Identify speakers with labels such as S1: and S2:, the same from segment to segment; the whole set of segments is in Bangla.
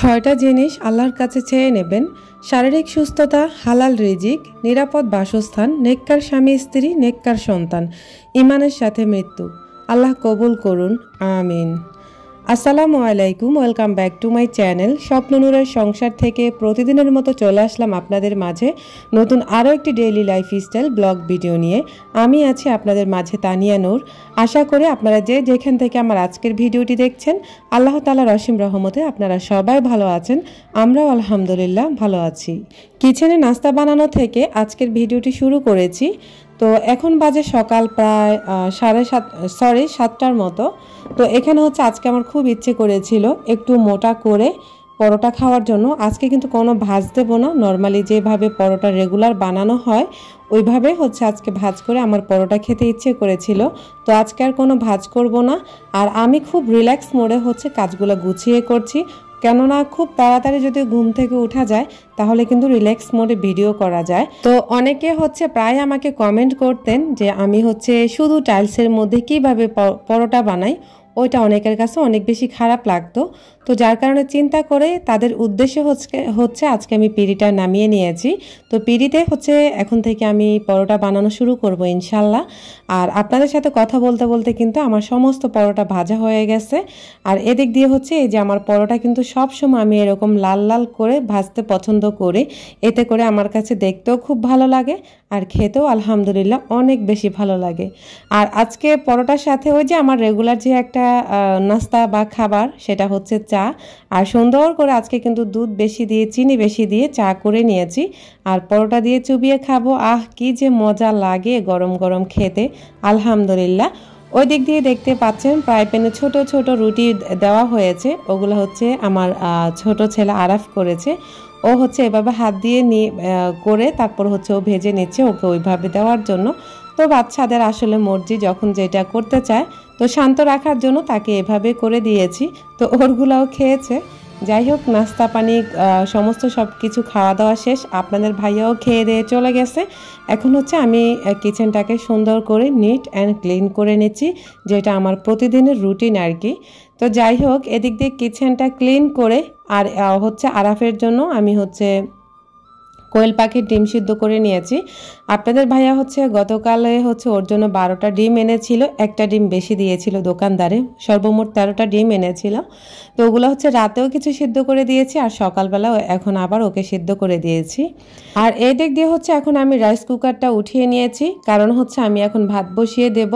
S1: ছয়টা জিনিস আল্লাহর কাছে চেয়ে নেবেন। শারীরিক সুস্থতা, হালাল রিজিক, নিরাপদ বাসস্থান, নেককার স্বামী স্ত্রী, নেককার সন্তান, ইমানের সাথে মৃত্যু। আল্লাহ কবুল করুন, আমিন। আসসালামু আলাইকুম, welcome back to my channel স্বপ্ন নূরের সংসার থেকে প্রতিদিনের মতো চলে আসলাম আপনাদের মাঝে নতুন আরও একটি ডেইলি লাইফস্টাইল ব্লগ ভিডিও নিয়ে। আমি আছি আপনাদের মাঝে তানিয়া নূর। আশা করি আপনারা যে যেখান থেকে আমার আজকের ভিডিওটি দেখছেন, আল্লাহ তাআলার অসীম রহমতে আপনারা সবাই ভালো আছেন। আমরাও আলহামদুলিল্লাহ ভালো আছি। কিচেনে নাস্তা বানানো থেকে আজকের ভিডিওটি শুরু করেছি। তো এখন বাজে সকাল প্রায় 7টার মতো। তো এখানে হচ্ছে আজকে আমার খুব ইচ্ছে করেছিল একটু মোটা করে পরোটা খাওয়ার জন্য। আজকে কিন্তু কোনো ভাজ দেবো না, নর্মালি যেভাবে পরোটা রেগুলার বানানো হয় ওইভাবে হচ্ছে আজকে ভাজ করে আমার পরোটা খেতে ইচ্ছে করেছিল। তো আজকে আর কোনো ভাজ করব না। আর আমি খুব রিল্যাক্স মোডে হচ্ছে কাজগুলো গুছিয়ে করছি, কেননা খুব তাড়াতাড়ি যদি ঘুম থেকে উঠা যায় তাহলে কিন্তু রিল্যাক্স মোডে ভিডিও করা যায়। তো অনেকে হচ্ছে প্রায় আমাকে কমেন্ট করতেন যে আমি হচ্ছে শুধু টাইলসের মধ্যে কিভাবে পরোটা বানাই, ওইটা অনেকের কাছে অনেক বেশি খারাপ লাগতো। তো যার কারণে চিন্তা করে তাদের উদ্দেশ্য হচ্ছে আজকে আমি পিঁড়িটা নামিয়ে নিয়েছি। তো পিঁড়িতে হচ্ছে এখন থেকে আমি পরোটা বানানো শুরু করব ইনশাল্লাহ। আর আপনাদের সাথে কথা বলতে বলতে কিন্তু আমার সমস্ত পরোটা ভাজা হয়ে গেছে। আর এদিক দিয়ে হচ্ছে এই যে আমার পরোটা কিন্তু সব সময় আমি এরকম লাল লাল করে ভাজতে পছন্দ করি, এতে করে আমার কাছে দেখতেও খুব ভালো লাগে আর খেতেও আলহামদুলিল্লাহ অনেক বেশি ভালো লাগে। আর আজকে পরোটার সাথে ওই যে আমার রেগুলার যে একটা নাস্তা বা খাবার, সেটা হচ্ছে চা। আর সুন্দর করে আজকে কিন্তু দুধ বেশি দিয়ে চিনি বেশি দিয়ে চা করে নিয়েছি আর পরোটা দিয়ে চুবিয়ে খাবো। কি যে মজা লাগে গরম গরম খেতে, আলহামদুলিল্লাহ। ওই দিক দিয়ে দেখতে পাচ্ছেন ফ্রাই প্যানে ছোট ছোট রুটি দেওয়া হয়েছে, ওগুলো হচ্ছে আমার ছোট ছেলে আরাফ করেছে। ও হচ্ছে এভাবে হাত দিয়ে করে তারপর হচ্ছে ও ভেজে নিচ্ছে ওকে ওইভাবে দেওয়ার জন্য। তো বাচ্চাদের আসলে মর্জি, যখন যেটা করতে চায়, তো শান্ত রাখার জন্য তাকে এভাবে করে দিয়েছি। তো ওরগুলাও খেয়েছে। যাই হোক, নাস্তা পানি সমস্ত সব কিছু খাওয়া দাওয়া শেষ। আপনাদের ভাইয়াও খেয়ে দিয়ে চলে গেছে। এখন হচ্ছে আমি কিচেনটাকে সুন্দর করে নিট অ্যান্ড ক্লিন করে নিচ্ছি, যেটা আমার প্রতিদিনের রুটিন আর কি। তো যাই হোক, এদিক দিয়ে কিচেনটা ক্লিন করে আর হচ্ছে আরাফের জন্য আমি হচ্ছে কোয়েল পাখির ডিম সিদ্ধ করে নিয়েছি। আপনাদের ভাইয়া হচ্ছে গতকালে হচ্ছে ওর জন্য 12টা ডিম এনেছিল, একটা ডিম বেশি দিয়েছিল দোকানদারে, সর্বমোট 13টা ডিম এনেছিল। তো ওগুলো হচ্ছে রাতেও কিছু সিদ্ধ করে দিয়েছি আর সকালবেলাও এখন আবার ওকে সিদ্ধ করে দিয়েছি। আর এই দিক দিয়ে হচ্ছে এখন আমি রাইস কুকারটা উঠিয়ে নিয়েছি, কারণ হচ্ছে আমি এখন ভাত বসিয়ে দেব।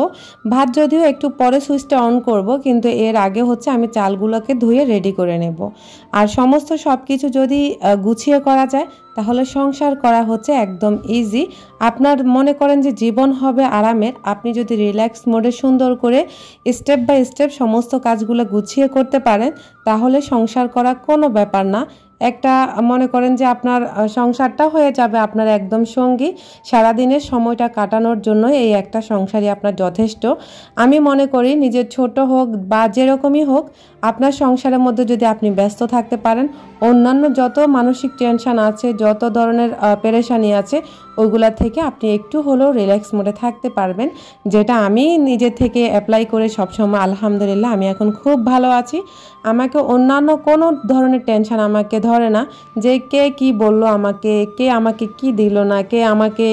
S1: ভাত যদিও একটু পরে সুইচটা অন করব, কিন্তু এর আগে হচ্ছে আমি চালগুলোকে ধুয়ে রেডি করে নেব। আর সমস্ত সব কিছু যদি গুছিয়ে করা যায় তাহলে সংসার করা হচ্ছে একদম ইজি। আপনার মনে করেন যে জীবন হবে আরামের, আপনি যদি রিল্যাক্স মোডে সুন্দর করে স্টেপ বাই স্টেপ সমস্ত কাজগুলো গুছিয়ে করতে পারেন তাহলে সংসার করা কোনো ব্যাপার না। একটা মনে করেন যে আপনার সংসারটা হয়ে যাবে আপনার একদম সঙ্গী। সারাদিনের সময়টা কাটানোর জন্য এই একটা সংসারই আপনার যথেষ্ট। আমি মনে করি নিজের ছোট হোক বা যেরকমই হোক, আপনার সংসারের মধ্যে যদি আপনি ব্যস্ত থাকতে পারেন, অন্যান্য যত মানসিক টেনশন আছে, যত ধরনের পেরেশানি আছে, ওইগুলা থেকে আপনি একটু হলেও রিল্যাক্স মোডে থাকতে পারবেন, যেটা আমি নিজে থেকে অ্যাপ্লাই করে সবসময় আলহামদুলিল্লাহ আমি এখন খুব ভালো আছি। আমাকে অন্যান্য কোনো ধরনের টেনশন আমাকে ধরে না, যে কে কি বললো আমাকে, কে আমাকে কি দিল না, কে আমাকে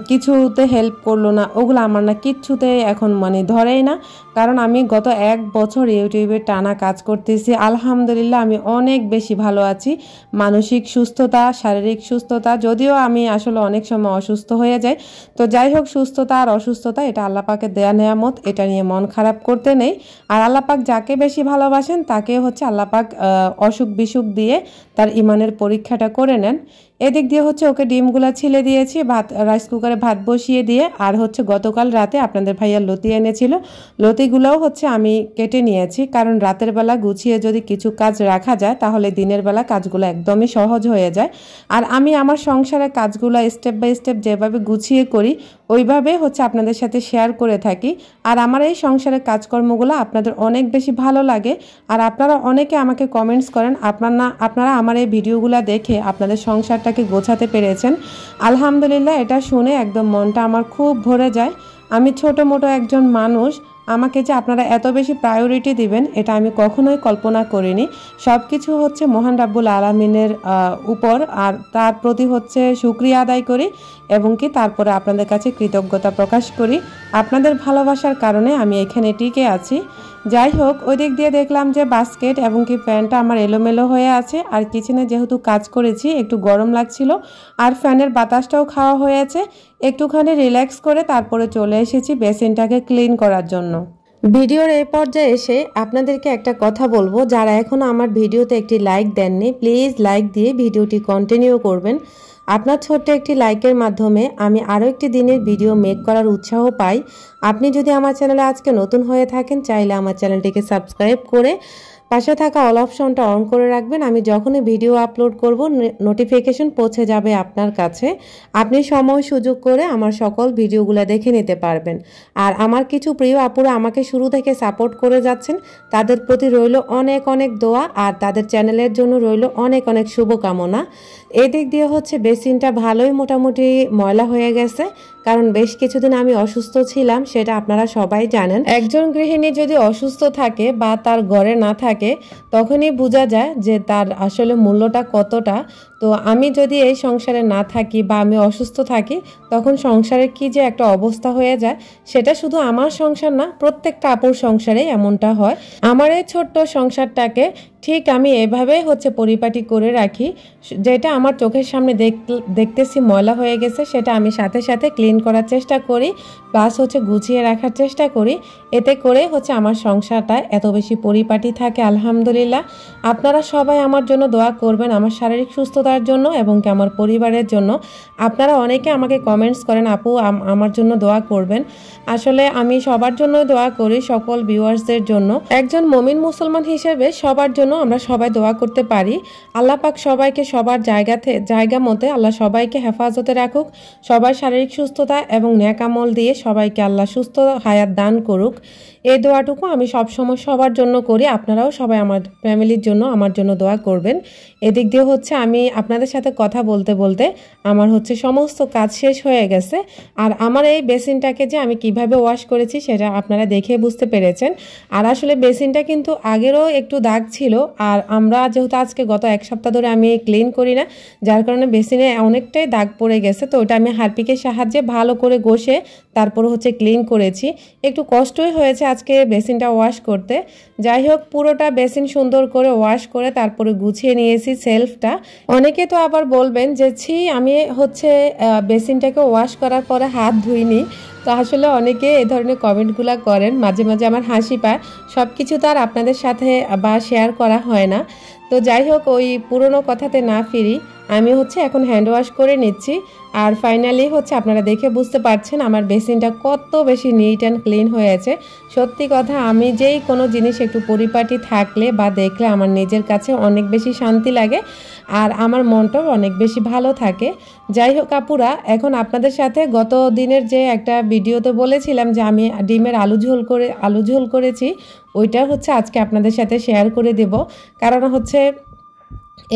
S1: কিছুতে হেল্প করলো না, ওগুলো আমার না কিচ্ছুতে এখন মানে ধরেই না। কারণ আমি গত 1 বছর ইউটিউবে টানা কাজ করতেছি, আলহামদুলিল্লাহ আমি অনেক বেশি ভালো আছি। মানসিক সুস্থতা, শারীরিক সুস্থতা, যদিও আমি আসলে অনেক সময় অসুস্থ হয়ে যাই। তো যাই হোক, সুস্থতা আর অসুস্থতা এটা আল্লাহ পাকের দেয়া নেয়ামত, এটা নিয়ে মন খারাপ করতে নেই। আর আল্লাহ পাক যাকে বেশি ভালোবাসেন তাকে হচ্ছে আল্লাহ পাক অসুখ বিসুখ দিয়ে তার ইমানের পরীক্ষাটা করে নেন। এদিক দিয়ে হচ্ছে ওকে ডিমগুলা ছিলে দিয়েছি, রাইস কুকারে ভাত বসিয়ে দিয়ে। আর হচ্ছে গতকাল রাতে আপনাদের ভাইয়া লতি এনেছিল, লতিগুলোও হচ্ছে আমি কেটে নিয়েছি, কারণ রাতের বেলা গুছিয়ে যদি কিছু কাজ রাখা যায় তাহলে দিনের বেলা কাজগুলো একদমই সহজ হয়ে যায়। আর আমি আমার সংসারের কাজগুলো স্টেপ বাই স্টেপ যেভাবে গুছিয়ে করি ওইভাবে হচ্ছে আপনাদের সাথে শেয়ার করে থাকি। আর আমার এই সংসারের কাজকর্মগুলো আপনাদের অনেক বেশি ভালো লাগে। আর আপনারা অনেকে আমাকে কমেন্টস করেন আপনারা আমার এই ভিডিওগুলো দেখে আপনাদের সংসারটাকে গোছাতে পেরেছেন। আলহামদুলিল্লাহ, এটা শুনে একদম মনটা আমার খুব ভরে যায়। আমি ছোট মোটো একজন মানুষ, আমাকে যে আপনারা এত বেশি প্রায়োরিটি দিবেন এটা আমি কখনোই কল্পনা করিনি। সব কিছু হচ্ছে মহান রাব্বুল আলামিনের উপর, আর তার প্রতি হচ্ছে শুকরিয়া আদায় করি এবং কি তারপরে আপনাদের কাছে কৃতজ্ঞতা প্রকাশ করি। আপনাদের ভালোবাসার কারণে আমি এখানে টিকে আছি। যাই হোক, ওই দিক দিয়ে দেখলাম যে বাস্কেট এবং কি ফ্যানটা আমার এলোমেলো হয়ে আছে, আর কিচেনে যেহেতু কাজ করেছি একটু গরম লাগছিল, আর ফ্যানের বাতাসটাও খাওয়া হয়েছে। একটুখানি রিল্যাক্স করে তারপরে চলে এসেছি বেসিনটাকে ক্লিন করার জন্য। ভিডিওর এই পর্যায়ে এসে আপনাদেরকে একটা কথা বলবো, যারা এখনও আমার ভিডিওতে একটি লাইক দেননি প্লিজ লাইক দিয়ে ভিডিওটি কন্টিনিউ করবেন। আপনার ছোট্ট একটি লাইকের মাধ্যমে আমি আরও একটি দিনের ভিডিও মেক করার উৎসাহ পাই। আপনি যদি আমার চ্যানেলে আজকে নতুন হয়ে থাকেন চাইলে আমার চ্যানেলটিকে সাবস্ক্রাইব করে পাশে থাকা অল অপশনটা অন করে রাখবেন। আমি যখনই ভিডিও আপলোড করব নোটিফিকেশন পৌঁছে যাবে আপনার কাছে। আপনি সময় সুযোগ করে আমার সকল ভিডিওগুলো দেখে নিতে পারবেন। আর আমার কিছু প্রিয় আপুরা আমাকে শুরু থেকে সাপোর্ট করে যাচ্ছেন, তাদের প্রতি রইল অনেক অনেক দোয়া, আর তাদের চ্যানেলের জন্য রইল অনেক অনেক শুভকামনা। এদিক দিয়ে হচ্ছে বেসিনটা ভালোই মোটামুটি ময়লা হয়ে গেছে, কারণ বেশ কিছুদিন আমি অসুস্থ ছিলাম, সেটা আপনারা সবাই জানেন। একজন গৃহিণী যদি অসুস্থ থাকে বা তার ঘরে না থাকে তখনই বোঝা যায় যে তার আসলে মূল্যটা কতটা। তো আমি যদি এই সংসারে না থাকি বা আমি অসুস্থ থাকি তখন সংসারের কি যে একটা অবস্থা হয়ে যায়, সেটা শুধু আমার সংসার না, প্রত্যেকটা আপুর সংসারে এমনটা হয়। আমার এই ছোট্ট সংসারটাকে ঠিক আমি এভাবে হচ্ছে পরিপাটি করে রাখি, যেটা আমার চোখের সামনে দেখতেছি ময়লা হয়ে গেছে সেটা আমি সাথে সাথে ক্লিন করার চেষ্টা করি, প্লাস হচ্ছে গুছিয়ে রাখার চেষ্টা করি। এতে করে হচ্ছে আমার সংসারটা এত বেশি পরিপাটি থাকে আলহামদুলিল্লাহ। আপনারা সবাই আমার জন্য দোয়া করবেন, আমার শারীরিক সুস্থতার জন্য এবং কি আমার পরিবারের জন্য। আপনারা অনেকে আমাকে কমেন্টস করেন আপু আমার জন্য দোয়া করবেন। আসলে আমি সবার জন্য দোয়া করি, সকল ভিউয়ার্সদের জন্য। একজন মুমিন মুসলমান হিসেবে সবার জন্য আমরা সবাই দোয়া করতে পারি। আল্লাহ পাক সবাইকে সবার জায়গা মতে আল্লাহ সবাইকে হেফাজতে রাখুক, সবার শারীরিক সুস্থতা এবং নেক আমল দিয়ে সবাইকে আল্লাহ সুস্থ হায়াত দান করুক। এই দোয়াটুকু আমি সবসময় সবার জন্য করি। আপনারাও সবাই আমার ফ্যামিলির জন্য আমার জন্য দোয়া করবেন। এদিক দিয়ে হচ্ছে আমি আপনাদের সাথে কথা বলতে বলতে আমার হচ্ছে সমস্ত কাজ শেষ হয়ে গেছে। আর আমার এই বেসিনটাকে যে আমি কিভাবে ওয়াশ করেছি সেটা আপনারা দেখে বুঝতে পেরেছেন। আর আসলে বেসিনটা কিন্তু আগেরও একটু দাগ ছিল, আর আমরা যেহেতু আজকে গত এক সপ্তাহ ধরে আমি ক্লিন করি না, যার কারণে বেসিনে অনেকটাই দাগ পড়ে গেছে। তো ওটা আমি হারপিকের সাহায্যে ভালো করে ঘষে তারপর হচ্ছে ক্লিন করেছি। একটু কষ্টই হয়েছে আজকে বেসিনটা ওয়াশ করতে। যাই হোক, পুরোটা বেসিন সুন্দর করে ওয়াশ করে তারপরে গুছিয়ে নিয়েছি সেলফটা। অনেকে তো আবার বলবেন যে ছি আমি হচ্ছে বেসিনটাকে ওয়াশ করার পরে হাত ধুইনি। তো আসলে অনেকে এই ধরনের কমেন্টগুলো করেন, মাঝে মাঝে আমার হাসি পায়। সব কিছু তো আর আপনাদের সাথে বা শেয়ার করা হয় না। তো যাই হোক, ওই পুরনো কথাতে না ফিরি, আমি হচ্ছে এখন হ্যান্ড ওয়াশ করে নিচ্ছি। আর ফাইনালি হচ্ছে আপনারা দেখে বুঝতে পারছেন আমার বেসিনটা কত বেশি নিট অ্যান্ড ক্লিন হয়েছে। সত্যি কথা, আমি যেই কোনো জিনিস একটু পরিপাটি থাকলে বা দেখলে আমার নিজের কাছে অনেক বেশি শান্তি লাগে, আর আমার মনটাও অনেক বেশি ভালো থাকে। যাই হোক আপুরা, এখন আপনাদের সাথে গত দিনের যে একটা ভিডিওতে বলেছিলাম যে আমি ডিমের আলু ঝোল করেছি, ওইটা হচ্ছে আজকে আপনাদের সাথে শেয়ার করে দেব। কারণ হচ্ছে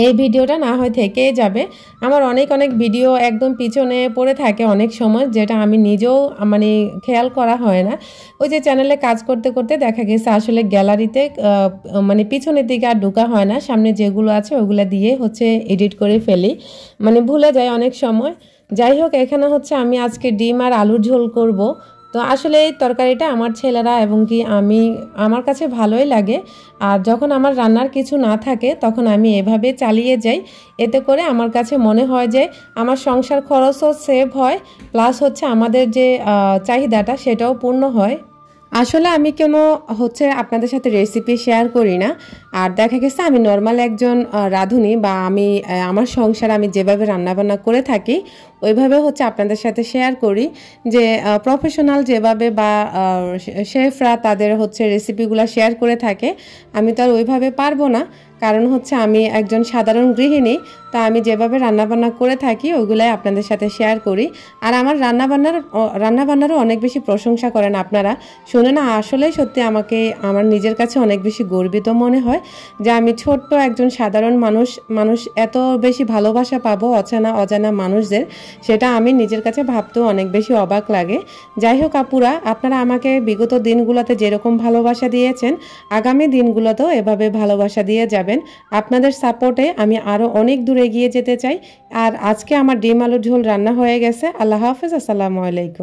S1: এই ভিডিওটা না হয় থেকেই যাবে। আমার অনেক ভিডিও একদম পিছনে পড়ে থাকে অনেক সময়, যেটা আমি নিজেও মানে খেয়াল করা হয় না। ওই যে চ্যানেলে কাজ করতে করতে দেখা গেছে আসলে গ্যালারিতে মানে পিছনের দিকে আর ঢোকা হয় না, সামনে যেগুলো আছে ওগুলো দিয়ে হচ্ছে এডিট করে ফেলি, মানে ভুলে যাই অনেক সময়। যাই হোক, এখানে হচ্ছে আমি আজকে ডিম আর আলুর ঝোল করব। তো আসলে এই তরকারিটা আমার ছেলেরা এবং কি আমার কাছে ভালোই লাগে। আর যখন আমার রান্নার কিছু না থাকে তখন আমি এভাবে চালিয়ে যাই। এতে করে আমার কাছে মনে হয় যে আমার সংসার খরচও সেভ হয়, প্লাস হচ্ছে আমাদের যে চাহিদাটা সেটাও পূর্ণ হয়। আসলে আমি কোনো হচ্ছে আপনাদের সাথে রেসিপি শেয়ার করি না। আর দেখা গেছে আমি নর্মাল একজন রাঁধুনি, বা আমি আমার সংসার আমি যেভাবে রান্নাবান্না করে থাকি ওইভাবে হচ্ছে আপনাদের সাথে শেয়ার করি। যে প্রফেশনাল যেভাবে বা শেফরা তাদের হচ্ছে রেসিপিগুলো শেয়ার করে থাকে, আমি তো আর ওইভাবে পারবো না। কারণ হচ্ছে আমি একজন সাধারণ গৃহিণী, তা আমি যেভাবে রান্নাবান্না করে থাকি ওইগুলাই আপনাদের সাথে শেয়ার করি। আর আমার রান্নাবান্নারও অনেক বেশি প্রশংসা করেন আপনারা, শুনে না আসলেই সত্যি আমার নিজের কাছে অনেক বেশি গর্বিত মনে হয় যে আমি ছোট্ট একজন সাধারণ মানুষ এত বেশি ভালোবাসা পাবো অজানা মানুষদের। সেটা আমি নিজের কাছে ভাবতেও অনেক বেশি অবাক লাগে। যাই হোক আপুরা, আপনারা আমাকে বিগত দিনগুলোতে যেরকম ভালোবাসা দিয়েছেন আগামী দিনগুলোতেও এভাবে ভালোবাসা দিয়ে যাবেন। আপনাদের সাপোর্টে আমি আরও অনেক দূর এগিয়ে যেতে চাই। আর আজকে আমার ডিম আলুর ঝোল রান্না হয়ে গেছে। আল্লাহ হাফেজ, আসসালামু আলাইকুম।